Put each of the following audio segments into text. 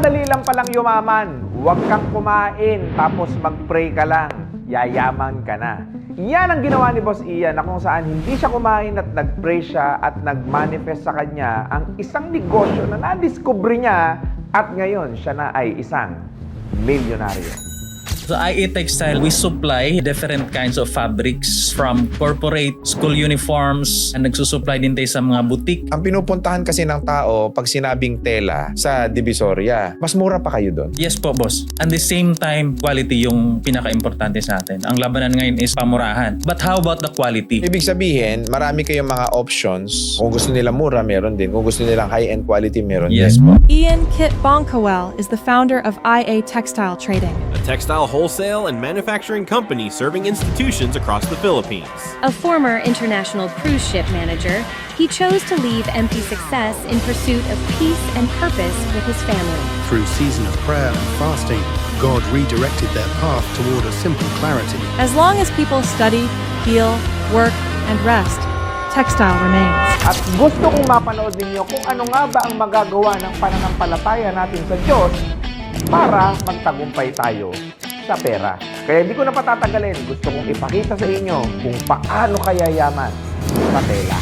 Madali lang palang yumaman. Huwag kang kumain tapos mag-pray ka lang. Yayaman ka na. Yan ang ginawa ni Boss Ian na kung saan hindi siya kumain at nag-pray siya at nag-manifest sa kanya ang isang negosyo na nadiskubre niya at ngayon siya na ay isang milyonaryo. Sa IA Textile, we supply different kinds of fabrics from corporate, school uniforms, and nagsusupply din tayo sa mga boutique. Ang pinupuntahan kasi ng tao pag sinabing tela sa Divisoria, mas mura pa kayo doon. Yes po, boss. And the same time, quality yung pinaka-importante sa atin. Ang labanan ngayon is pamurahan. But how about the quality? Ibig sabihin, marami kayong mga options. Kung gusto nila mura, meron din. Kung gusto nilang high-end quality, meron Yes din. po. Ian Kit Bonkowell is the founder of IA Textile Trading, a textile wholesale and manufacturing company serving institutions across the Philippines. A former international cruise ship manager, he chose to leave empty success in pursuit of peace and purpose with his family. Through season of prayer and fasting, God redirected their path toward a simple clarity. As long as people study, heal, work, and rest, textile remains. At gusto kong mapanood ninyo kung ano nga ba ang magagawa ng pananampalataya natin sa Diyos para magtagumpay tayo sa pera. Kaya hindi ko na patatagalin. Gusto kong ipakita sa inyo kung paano kaya yaman sa tela.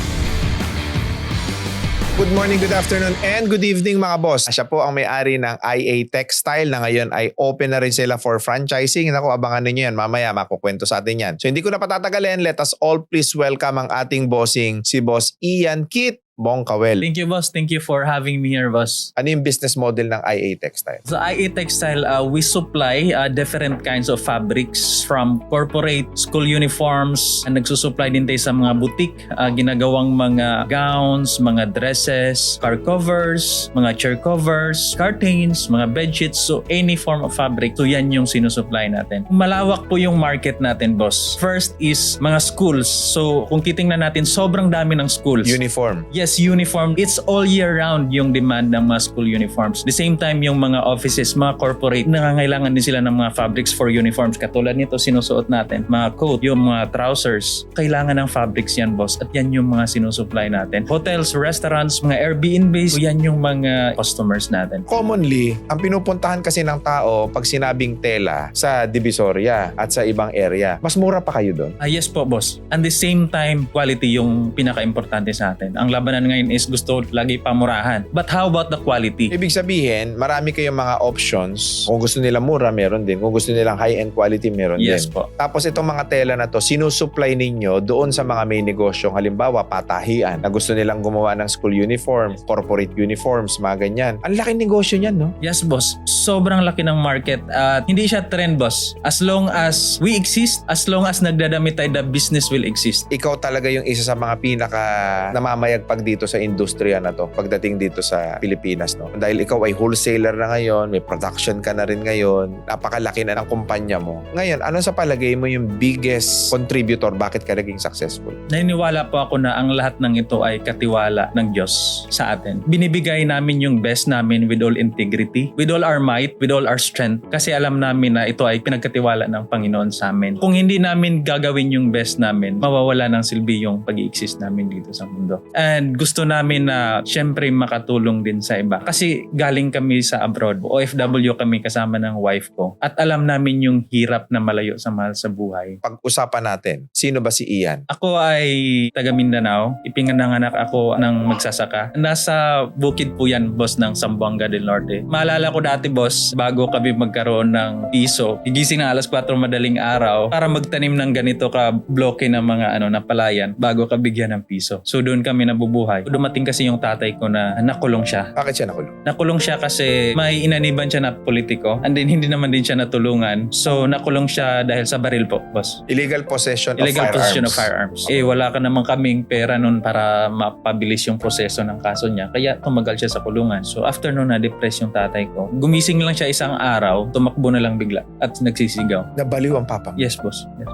Good morning, good afternoon, and good evening mga boss. Siya po ang may-ari ng IA Textile na ngayon ay open na rin sila for franchising. Naku, abangan ninyo yan. Mamaya makukwento sa atin yan. So hindi ko na patatagalin. Let us all please welcome ang ating bossing, si Boss Ian Kit Bonkowell. Thank you, boss. Thank you for having me here, boss. Ano yung business model ng IA Textile? Sa IA Textile, we supply different kinds of fabrics from corporate, school uniforms, and nagsusupply din tayo sa mga boutique, ginagawang mga gowns, mga dresses, car covers, mga chair covers, curtains, mga bedsheets, so any form of fabric. So yan yung sinusupply natin. Malawak po yung market natin, boss. First is mga schools. So kung titingnan natin, sobrang dami ng schools. Uniform. Yes, uniform. It's all year round yung demand ng mga school uniforms. The same time, yung mga offices, mga corporate, nangangailangan din sila ng mga fabrics for uniforms. Katulad nito, sinusuot natin. Mga coat, yung mga trousers. Kailangan ng fabrics yan, boss. At yan yung mga sinusupply natin. Hotels, restaurants, mga Airbnbs, yan yung mga customers natin. Commonly, ang pinupuntahan kasi ng tao pag sinabing tela sa Divisoria at sa ibang area, mas mura pa kayo doon. Yes po, boss. And the same time, quality yung pinaka-importante sa atin. Ang labanan ngayon is gusto lagi pamurahan. But how about the quality? Ibig sabihin, marami kayong mga options. Kung gusto nila mura, meron din. Kung gusto nilang high-end quality, meron Yes din. po. Tapos itong mga tela na to, sinusupply ninyo doon sa mga may negosyo. Halimbawa, patahian, na gusto nilang gumawa ng school uniform, corporate uniforms, mga ganyan. Ang laking negosyo niyan, no? Yes, boss. Sobrang laki ng market at hindi siya trend, boss. As long as we exist, as long as nagdadamit tayo, the business will exist. Ikaw talaga yung isa sa mga pinaka namamayagpag dito sa industriya na to pagdating dito sa Pilipinas, no? Dahil ikaw ay wholesaler na ngayon, may production ka na rin ngayon, napakalaki na ng kumpanya mo. Ngayon, ano sa palagay mo yung biggest contributor bakit ka naging successful? Naniniwala po ako na ang lahat ng ito ay katiwala ng Diyos sa atin. Binibigay namin yung best namin with all integrity, with all our might, with all our strength kasi alam namin na ito ay pinagkatiwala ng Panginoon sa amin. Kung hindi namin gagawin yung best namin, mawawala ng silbi yung pag-i-exist namin dito sa mundo. And gusto namin na syempre makatulong din sa iba. Kasi galing kami sa abroad, OFW kami kasama ng wife ko. At alam namin yung hirap na malayo sa mahal sa buhay. Pag-usapan natin, sino ba si Ian? Ako ay taga Mindanao. Ipinanganak ako ng magsasaka. Nasa bukid po yan, boss, ng Zamboanga del Norte. Maalala ko dati, boss, bago kami magkaroon ng piso, gigising na alas 4 madaling araw para magtanim ng ganito ka bloke ng mga na palayan bago ka bigyan ng piso. So doon kami nabubuhay. Dumating kasi yung tatay ko na nakulong siya. Bakit siya nakulong? Nakulong siya kasi may inaniban siya na politiko and then hindi naman din siya natulungan. So nakulong siya dahil sa baril po, boss. Illegal possession Illegal of firearms. possession of firearms. Wala ka naman kaming pera nun para mapabilis yung proseso ng kaso niya. Kaya tumagal siya sa kulungan. So after nun na-depress yung tatay ko. Gumising lang siya isang araw, tumakbo na lang bigla at nagsisigaw. Nabaliw ang papa mo. Yes, boss. Yes.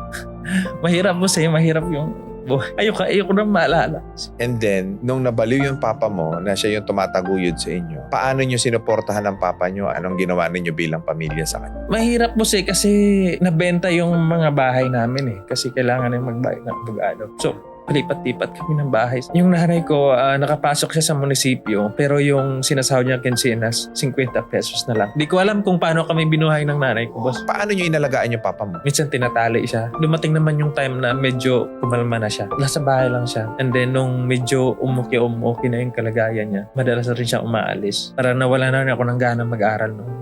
Mahirap, boss, mahirap yung ayoko na maalala. And then, nung nabaliw yung papa mo na siya yung tumataguyod sa inyo, paano nyo sinuportahan ng papa nyo? Anong ginawa ninyo bilang pamilya sa kanya? Mahirap, boss, kasi nabenta yung mga bahay namin kasi kailangan na magbayad ng abogado. So, palipat-lipat kami ng bahay. Yung nanay ko, nakapasok siya sa munisipyo, pero yung sinasahod niya kinsinas, 50 pesos na lang. Di ko alam kung paano kami binuhay ng nanay ko, boss. Paano nyo inalagaan yung papa mo? Minsan tinatali siya. Dumating naman yung time na medyo kumalma na siya. Nasa bahay lang siya. And then nung medyo umuki na yung kalagayan niya, madalas na rin siya umaalis. Para nawala na rin ako ng gana mag-aral noong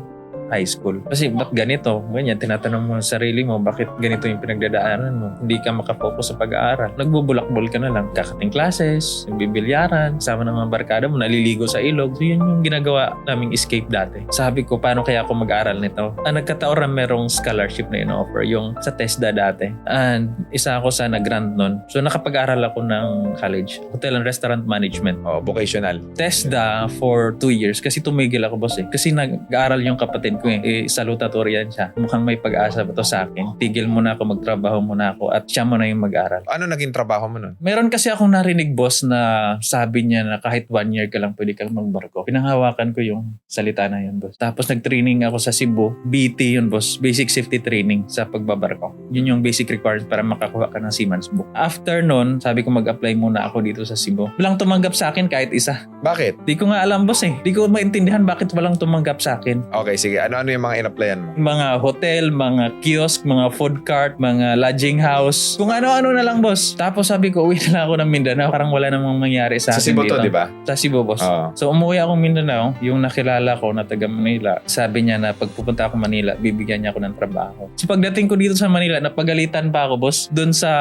high school. Kasi ba't ganito? Ganyan, tinatanong mo sa sarili mo, bakit ganito yung pinagdadaanan mo? Hindi ka makafocus sa pag-aaral. Nagbubulakbol ka na lang. Kakating classes, nagbibilyaran, kasama ng mga barkada mo, naliligo sa ilog. So yun yung ginagawa naming escape dati. Sabi ko, paano kaya ako mag-aaral nito? Nagkataon na merong scholarship na in-offer, yung sa TESDA dati. And isa ako sa nag-grant nun. So nakapag-aaral ako ng college, Hotel and Restaurant Management. Oh, vocational. TESDA for 2 years kasi tumigil ako, boss eh. Kasi nag-aaral yung kapatid ko eh. Salutatorian siya. Mukhang may pag-asa ba to sa akin. Tigil muna ako, magtrabaho muna ako at siya muna yung mag-aaral. Ano naging trabaho mo nun? Meron kasi akong narinig, boss, na sabi niya na kahit 1 year ka lang pwede kang magbarko. Pinanghawakan ko yung salita na yun, boss. Tapos nag-training ako sa Cebu. BT yun, boss. Basic Safety Training sa pagbabarko. Yun yung basic requirements para makakuha ka ng Seaman's Book. After nun, sabi ko mag-apply muna ako dito sa Cebu. Walang tumanggap sa akin kahit isa. Bakit? Di ko nga alam, boss eh. Di ko maintindihan bakit walang tumanggap sa akin. Okay, sige. Ano yung mga in-applyan mo? Mga hotel, mga kiosk, mga food cart, mga lodging house. Kung ano-ano na lang, boss. Tapos sabi ko, uwi na lang ako ng Mindanao. Parang wala namang mangyari sa Sa akin Cebu dito. to, di ba? Sa Cebu, boss. Oo. So umuwi akong Mindanao. Yung nakilala ko na taga Manila, sabi niya na pag pupunta ako Manila, bibigyan niya ako ng trabaho. So pagdating ko dito sa Manila, napagalitan pa ako, boss, doon sa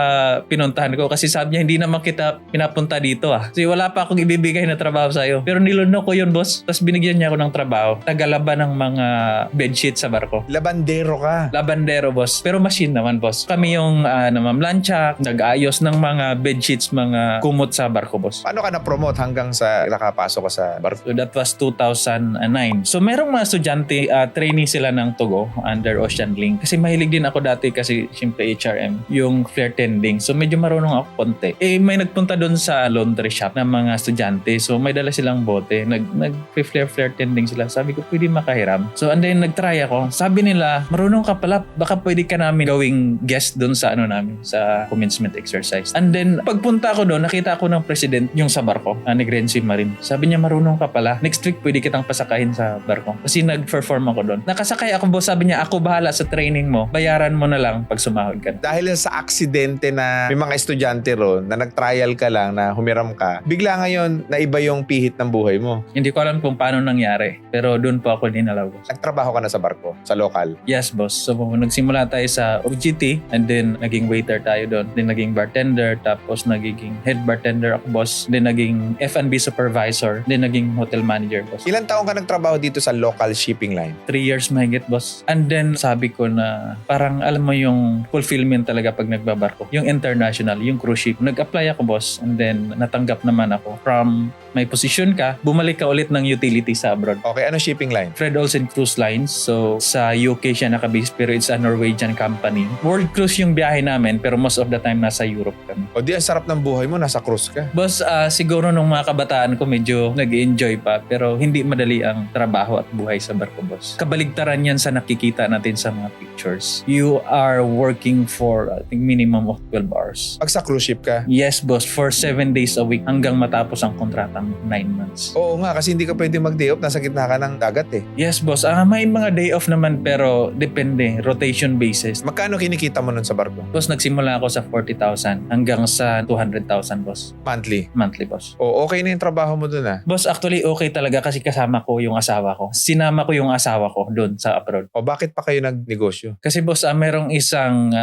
pinuntahan ko. Kasi sabi niya, hindi naman kita pinapunta dito Kasi wala pa akong ibibigay na trabaho sa'yo. Pero nilunok ko yun, boss. Tapos binigyan niya ako ng trabaho. Tagalaba ng mga bedsheet sa barko. Labandero ka. Labandero, boss. Pero machine naman, boss. Kami yung namamlansya, nag-aayos ng mga bedsheets, mga kumot sa barko, boss. Paano ka na-promote hanggang sa nakapasok ka sa barko? So that was 2009. So merong mga estudyante, trainee sila ng Togo under Ocean Link. Kasi mahilig din ako dati kasi siyempre HRM, yung flare tending. So medyo marunong ako konti. May nagpunta doon sa laundry shop ng mga estudyante. So may dala silang bote. Nag-flare tending sila. Sabi ko, pwede makahiram. So and then nag-try ako. Sabi nila, marunong ka pala. Baka pwede ka namin gawing guest doon sa namin, sa commencement exercise. And then pagpunta ko doon, nakita ko ng president yung sa barko, ni Grenzy Marin. Sabi niya, marunong ka pala. Next week pwede kitang pasakahin sa barko. Kasi nag-perform ako doon. Nakasakay ako, boss. Sabi niya, ako bahala sa training mo. Bayaran mo na lang pag sumahod ka. Dahil sa aksidente na may mga estudyante ron na nag-trial ka lang, na humiram ka, bigla ngayon na iba yung pihit ng buhay mo. Hindi ko alam kung paano nangyari. Pero doon po ako dinalaw, boss. Nagtrabaho ka na sa barko, sa local. Yes, boss. So, nagsimula tayo sa OGT and then naging waiter tayo doon. Then naging bartender, tapos naging head bartender ako, boss. Then naging F&B supervisor. Then naging hotel manager, boss. Ilan taong ka nagtrabaho dito sa local shipping line? 3 years mahigit, boss. And then sabi ko na parang alam mo yung fulfillment talaga pag nagbabarko. Yung international, yung cruise ship. Nag-apply ako, boss. And then natanggap naman ako. From may position ka, bumalik ka ulit ng utility sa abroad. Okay, ano shipping line? Fred Olsen Cruise Lines. So, sa UK siya nakabase pero it's a Norwegian company. World cruise yung biyahe namin pero most of the time nasa Europe kami. O di, ang sarap ng buhay mo, nasa cruise ka. Boss, siguro nung mga kabataan ko medyo nag-enjoy pa pero hindi madali ang trabaho at buhay sa barko, boss. Kabaligtaran yan sa nakikita natin sa mga pictures. You are working for I think minimum of 12 hours. Pag sa cruise ship ka? Yes, boss. For 7 days a week hanggang matapos ang kontratang 9 months. Oo nga, kasi hindi ka pwede mag-day off, nasa gitna ka ng dagat eh. Yes, boss. May mga day off naman pero depende. Rotation basis. Magkano kinikita mo nun sa barko? Boss, nagsimula ako sa 40,000 hanggang sa 200,000, boss. Monthly? Monthly, boss. O, okay na yung trabaho mo dun Boss, actually okay talaga kasi kasama ko yung asawa ko. Sinama ko yung asawa ko doon sa abroad. O bakit pa kayo nagnegosyo? Kasi boss, merong isang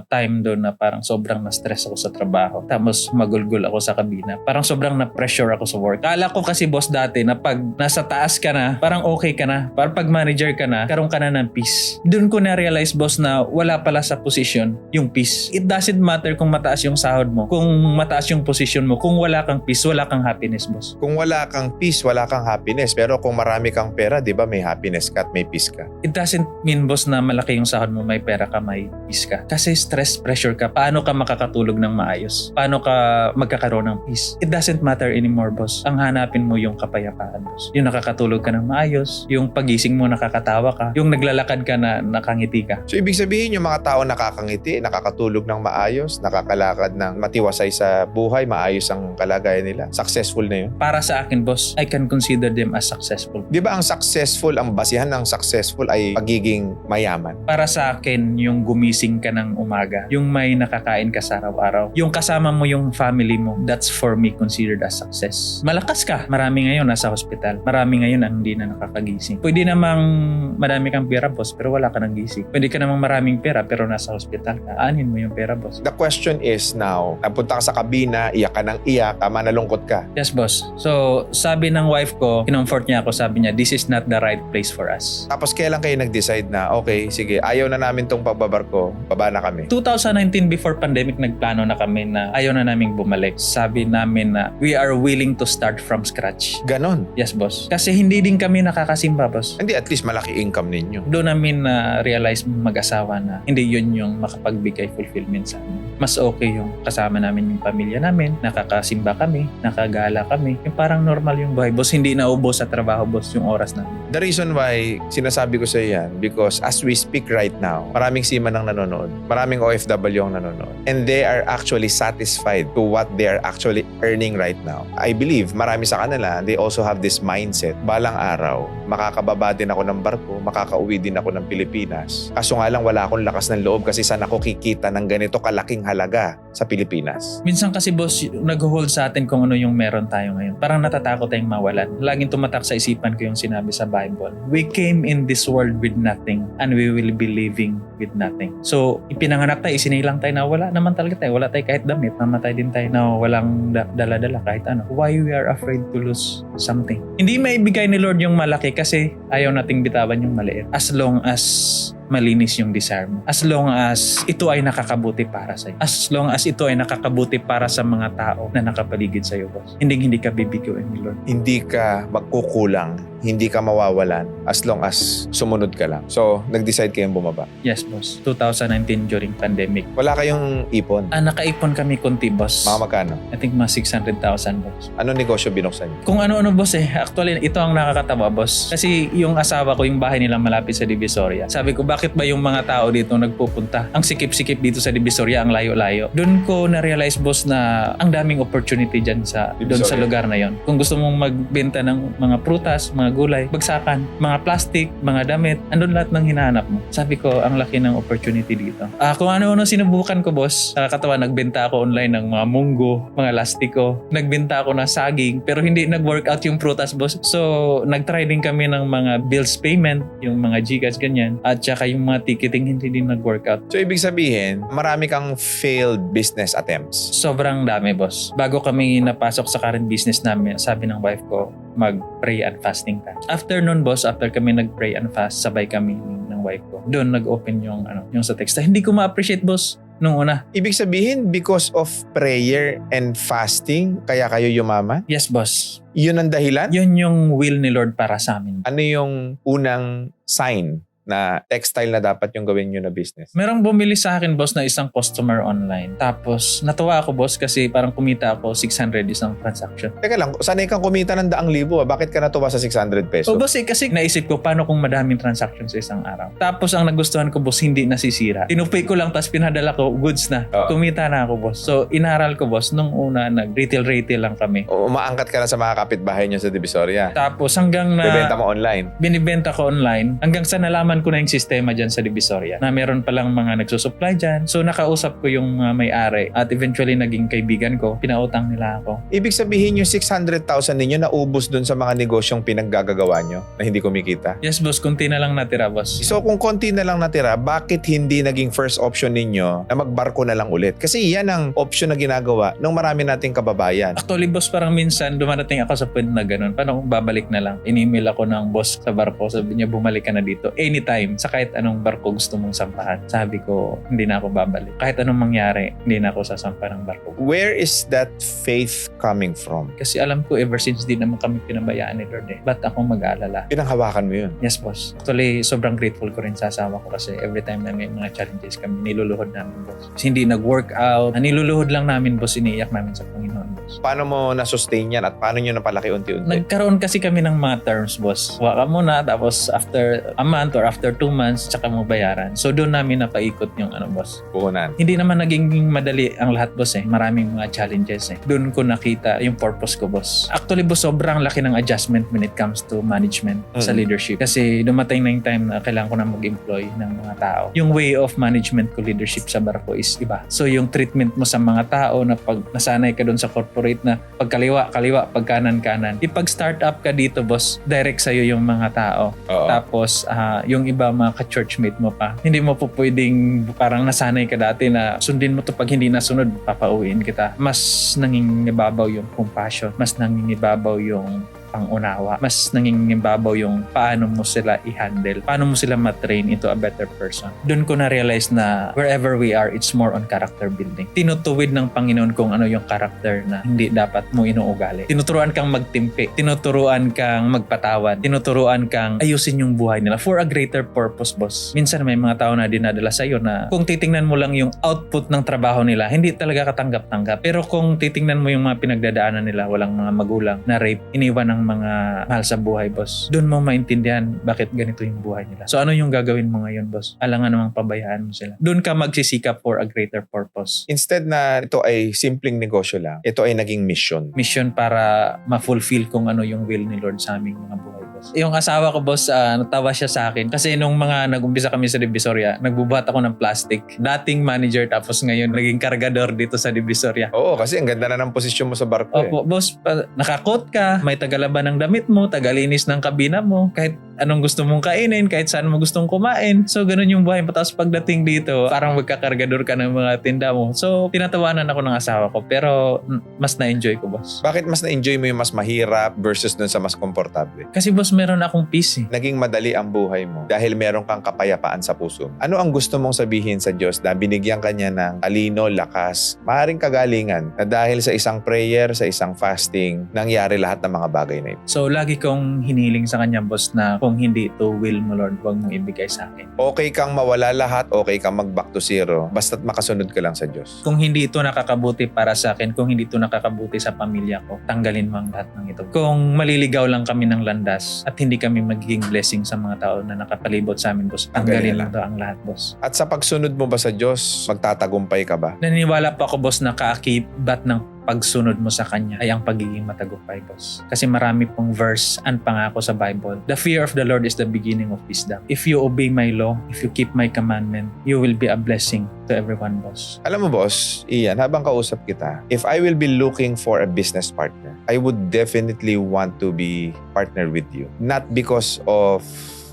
time doon na parang sobrang na-stress ako sa trabaho. Tapos magulgul ako sa kabina. Parang sobrang na-pressure ako sa work. Kala ko kasi boss dati na pag nasa taas ka na, parang okay ka na. Parang pag manager ka na, karoon ka na ng peace. Doon ko na-realize boss na wala pala sa position yung peace. It doesn't matter kung mataas yung sahod mo, kung mataas yung position mo, kung wala kang peace, wala kang happiness, boss. Kung wala kang peace, wala kang happiness. Pero kung marami kang pera, di ba may happiness ka at may peace ka? It doesn't mean boss na malaki yung sahod mo, may pera ka, may peace ka. Kasi stress, pressure ka. Paano ka makakatulog ng maayos? Paano ka magkakaroon ng peace? It doesn't matter anymore, boss. boss, ang hanapin mo yung kapayapaan, boss. Yung nakakatulog ka ng maayos, yung pagising mo nakakatawa ka, yung naglalakad ka na nakangiti ka. So ibig sabihin yung mga tao nakakangiti, nakakatulog ng maayos, nakakalakad ng matiwasay sa buhay, maayos ang kalagayan nila. Successful na yun. Para sa akin, boss, I can consider them as successful. Di ba ang successful, ang basihan ng successful ay pagiging mayaman? Para sa akin, yung gumising ka ng umaga, yung may nakakain ka sa araw-araw, yung kasama mo yung family mo, that's for me considered as success. Malakas ka. Marami ngayon nasa hospital. Marami ngayon ang hindi na nakakagising. Pwede namang marami kang pera, boss, pero wala ka nang gising. Pwede ka namang maraming pera, pero nasa hospital ka. Aanin mo yung pera, boss. The question is now, napunta ka sa kabina, iyak ka ng iyak, tama nalungkot ka. Yes, boss. So, sabi ng wife ko, kinomfort niya ako, sabi niya, this is not the right place for us. Tapos kailan kayo nag-decide na, okay, sige, ayaw na namin tong pagbabarko, baba na kami. 2019, before pandemic, nagplano na kami na ayaw na naming bumalik. Sabi namin na we are willing to start from scratch. Ganon. Yes, boss. Kasi hindi din kami nakakasimba, boss. Hindi, at least malaki income ninyo. Doon namin na-realize mag-asawa na hindi yun yung makapagbigay fulfillment sa amin. Mas okay yung kasama namin yung pamilya namin, nakakasimba kami, nakagala kami. Yung parang normal yung buhay, boss. Hindi naubos sa trabaho, boss, yung oras namin. The reason why sinasabi ko sa yan, because as we speak right now, maraming seaman ang nanonood, maraming OFW ang nanonood, and they are actually satisfied to what they are actually earning right now. I believe marami sa kanila, they also have this mindset, balang araw, makakababa din ako ng barko, makakauwi din ako ng Pilipinas. Kaso nga lang wala akong lakas ng loob kasi saan ako kikita ng ganito kalaking halaga sa Pilipinas. Minsan kasi, boss, nag-hold sa atin kung ano yung meron tayo ngayon. Parang natatakot tayong mawalan. Laging tumatak sa isipan ko yung sinabi sa Bible. We came in this world with nothing and we will be living with nothing. So, ipinanganak tayo, isinilang tayo na wala naman talaga tayo. Wala tayo kahit damit. Mamatay din tayo na walang dala-dala kahit ano. Why we are afraid to lose something? Hindi maibigay ni Lord yung malaki kasi ayaw nating bitawan yung maliit. As long as malinis yung desire mo. As long as ito ay nakakabuti para sa'yo. As long as ito ay nakakabuti para sa mga tao na nakapaligid sa'yo, boss. Hindi ka bibiguin ni Lord. Hindi ka magkukulang, hindi ka mawawalan as long as sumunod ka lang. So, nag-decide kayong bumaba. Yes, boss. 2019 during pandemic. Wala kayong ipon. Nakaipon kami konti, boss. Mga magkano? I think mga 600,000, boss. Anong negosyo binuksan niyo? Kung ano-ano, boss eh. Actually, ito ang nakakatawa, boss. Kasi yung asawa ko, yung bahay nila malapit sa Divisoria. Sabi ko, bakit ba yung mga tao dito nagpupunta? Ang sikip-sikip dito sa Divisoria, ang layo-layo. Doon ko na-realize, boss, na ang daming opportunity dyan doon sa lugar na yon. Kung gusto mong magbenta ng mga prutas, mga gulay, bagsakan, mga plastic, mga damit, andun lahat ng hinahanap mo. Sabi ko, ang laki ng opportunity dito. Kung ano-ano sinubukan ko, boss, nakakatawa, nagbenta ako online ng mga munggo, mga lastiko, nagbenta ako ng saging, pero hindi nag-workout yung prutas, boss. So, nag-try din kami ng mga bills payment, yung mga Gcash, ganyan, at saka yung mga ticketing hindi din nag-workout. So, ibig sabihin, marami kang failed business attempts. Sobrang dami, boss. Bago kami napasok sa current business namin, sabi ng wife ko, mag-pray and fasting ka. After nun, boss, after kami nag-pray and fast, sabay kami ng wife ko. Doon nag-open yung sa text. Hindi ko ma-appreciate, boss, nung una. Ibig sabihin, because of prayer and fasting, kaya kayo yumaman? Yes, boss. Yun ang dahilan? Yun yung will ni Lord para sa amin. Ano yung unang sign na textile na dapat yung gawin nyo na business? Merong bumili sa akin, boss, na isang customer online. Tapos, natuwa ako, boss, kasi parang kumita ako 600 isang transaction. Teka lang, sanay kang kumita ng 100,000. Bakit ka natuwa sa 600 pesos? Boss, kasi naisip ko, paano kung madaming transaction sa isang araw? Tapos, ang nagustuhan ko, boss, hindi nasisira. Tinupay ko lang, tapos pinadala ko, goods na. Kumita na ako, boss. So, inaral ko, boss, nung una, nag-retail lang kami. Umaangkat ka na sa mga kapitbahay nyo sa Divisoria. Tapos, hanggang na... Bibenta mo online. Binibenta ko online. Hanggang sa nalaman ko na yung sistema dyan sa Divisoria na meron palang mga nagsusupply dyan. So nakausap ko yung may-ari at eventually naging kaibigan ko. Pinautang nila ako. Ibig sabihin yung 600,000 ninyo naubos dun sa mga negosyong pinaggagawa nyo na hindi kumikita? Yes, boss. Kunti na lang natira, boss. So kung konti na lang natira, bakit hindi naging first option ninyo na magbarko na lang ulit? Kasi yan ang option na ginagawa ng marami nating kababayan. Actually, boss, parang minsan dumarating ako sa point na ganun. Paano kung babalik na lang? In-email ako ng boss sa barko. Sabi niya, bumalik ka na dito anytime. Sa kahit anong barko gusto mong sampahan. Sabi ko, hindi na ako babalik. Kahit anong mangyari, hindi na ako sasampa ng barko. Where is that faith coming from? Kasi alam ko, ever since di naman kami pinabayaan ni Lord eh. Ba't ako mag-aalala? Pinanghawakan mo yun. Yes, boss. Actually, sobrang grateful ko rin sa asawa ko kasi every time na may mga challenges kami, niluluhod namin, boss. Kasi hindi nag-workout. Niluluhod lang namin, boss. Iniiyak namin sa Panginoon, boss. boss. Paano mo na-sustain yan at paano nyo napalaki unti-unti? Nagkaroon kasi kami ng mga terms, boss. Huwa ka muna, tapos after a month or after 2 months, tsaka mo bayaran. So doon namin napaikot yung boss. Puhunan. Hindi naman naging madali ang lahat, boss eh. Maraming mga challenges eh. Doon ko nakita yung purpose ko, boss. Actually, boss, sobrang laki ng adjustment when it comes to management sa leadership. Kasi dumating na yung time na kailangan ko na mag-employ ng mga tao. Yung way of management ko leadership sa barko is iba. So yung treatment mo sa mga tao na pag nasanay ka doon sa corporate na pagkaliwa, pag kanan. Ipag startup ka dito, boss, direct sa'yo yung mga tao. Oo. Tapos yung iba mga ka-churchmate mo pa, hindi mo po pwedeng parang nasanay ka dati na sundin mo to, pag hindi nasunod, papauwiin kita. Mas nangingibabaw yung compassion, mas nangingibabaw yung pangunawa, mas nangingibabaw yung paano mo sila i-handle, paano mo sila matrain into a better person. Doon ko na-realize na wherever we are, it's more on character building. Tinutuwid ng Panginoon kung ano yung character na hindi dapat mo inuugali. Tinuturuan kang magtimpi, tinuturuan kang magpatawad, tinuturuan kang ayusin yung buhay nila for a greater purpose, boss. Minsan may mga tao na dinadala sa'yo na kung titingnan mo lang yung output ng trabaho nila, hindi talaga katanggap-tanggap. Pero kung titingnan mo yung mga pinagdadaanan nila, walang mga magulang na rape, iniwan ng mga mahal sa buhay, boss. Doon mo maintindihan bakit ganito yung buhay nila. So ano yung gagawin mo ngayon, boss? Alangan namang pabayaan mo sila. Doon ka magsisikap for a greater purpose. Instead na ito ay simpleng negosyo lang, ito ay naging mission. Mission para ma-fulfill kung ano yung will ni Lord sa aming mga buhay, boss. Yung asawa ko, boss, natawa siya sa akin. Kasi nung mga nag-umpisa kami sa Divisoria, nagbubuhat ako ng plastic. Dating manager, tapos ngayon naging kargador dito sa Divisoria. Oo, kasi ang ganda na ng posisyon mo sa barko eh. Opo, boss, nakakot ka, may tagalaban ng damit mo, tagalinis ng kabina mo, kahit anong gusto mong kainin, kahit saan mo gustong kumain. So, ganun yung buhay mo. Tapos pagdating dito, parang magkakargador ka ng mga tinda mo. So, tinatawanan ako ng asawa ko, pero mas na-enjoy ko, boss. Bakit mas na-enjoy mo yung mas mahirap versus dun sa mas komportable? Kasi, boss, meron akong peace eh. Naging madali ang buhay mo dahil meron kang kapayapaan sa puso. Ano ang gusto mong sabihin sa Diyos na binigyan ka niya ng talino, lakas, maaaring kagalingan na dahil sa isang prayer, sa isang fasting, nangyari lahat ng mga bagay na ito? So, lagi kong hiniling sa kanya, boss, na kung hindi ito will mo, Lord, huwag mong ibigay sa akin. Okay kang mawala lahat, okay kang mag-back to zero, basta't makasunod ka lang sa Diyos. Kung hindi ito nakakabuti para sa akin, kung hindi ito nakakabuti sa pamilya ko, tanggalin mo ang lahat ng ito. Kung maliligaw lang kami ng landas at hindi kami magiging blessing sa mga tao na nakapalibot sa amin, boss, tanggalin mo ang lahat, boss. At sa pagsunod mo ba sa Diyos, magtatagumpay ka ba? Naniniwala pa ako, boss, na kaakibat ng pagsunod mo sa Kanya ay ang pagiging matagumpay, boss. Kasi marami pong verse and pangako sa Bible. The fear of the Lord is the beginning of wisdom. If you obey my law, if you keep my commandment, you will be a blessing to everyone, boss. Alam mo, boss, Ian, habang kausap kita, if I will be looking for a business partner, I would definitely want to be partner with you. Not because of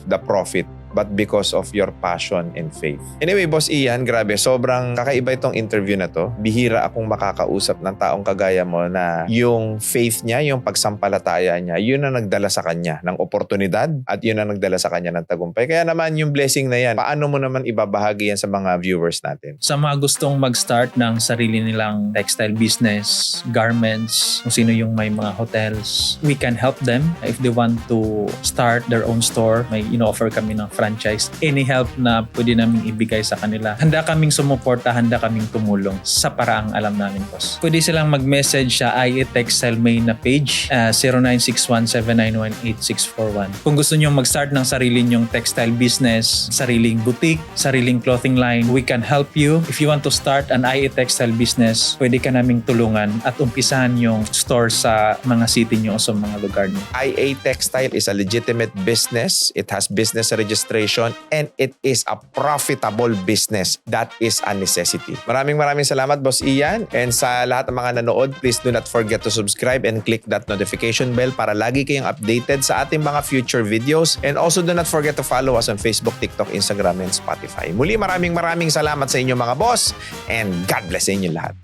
the profit, but because of your passion and faith. Anyway, Boss Ian, grabe, sobrang kakaiba itong interview na to. Bihira akong makakausap ng taong kagaya mo na yung faith niya, yung pagsampalataya niya, yun ang nagdala sa kanya ng oportunidad at yun ang nagdala sa kanya ng tagumpay. Kaya naman yung blessing na yan, paano mo naman ibabahagi yan sa mga viewers natin? Sa mga gustong mag-start ng sarili nilang textile business, garments, kung sino yung may mga hotels, we can help them. If they want to start their own store, may ino-offer kami ng franchise. Any help na pwede namin ibigay sa kanila. Handa kaming sumuporta, handa kaming tumulong sa paraang alam namin, boss. Pwede silang mag-message sa IA Textile Main na page, 0961-791-8641. Kung gusto nyo mag-start ng sarili nyong textile business, sariling boutique, sariling clothing line, we can help you. If you want to start an IA Textile business, pwede ka naming tulungan at umpisahan yung store sa mga city nyo o sa mga lugar nyo. IA Textile is a legitimate business. It has business registration and it is a profitable business. That is a necessity. Maraming salamat, Boss Ian. And sa lahat ng mga nanood, please do not forget to subscribe and click that notification bell para lagi kayong updated sa ating mga future videos. And also do not forget to follow us on Facebook, TikTok, Instagram, and Spotify. Muli, maraming salamat sa inyo mga boss and God bless sa inyo lahat.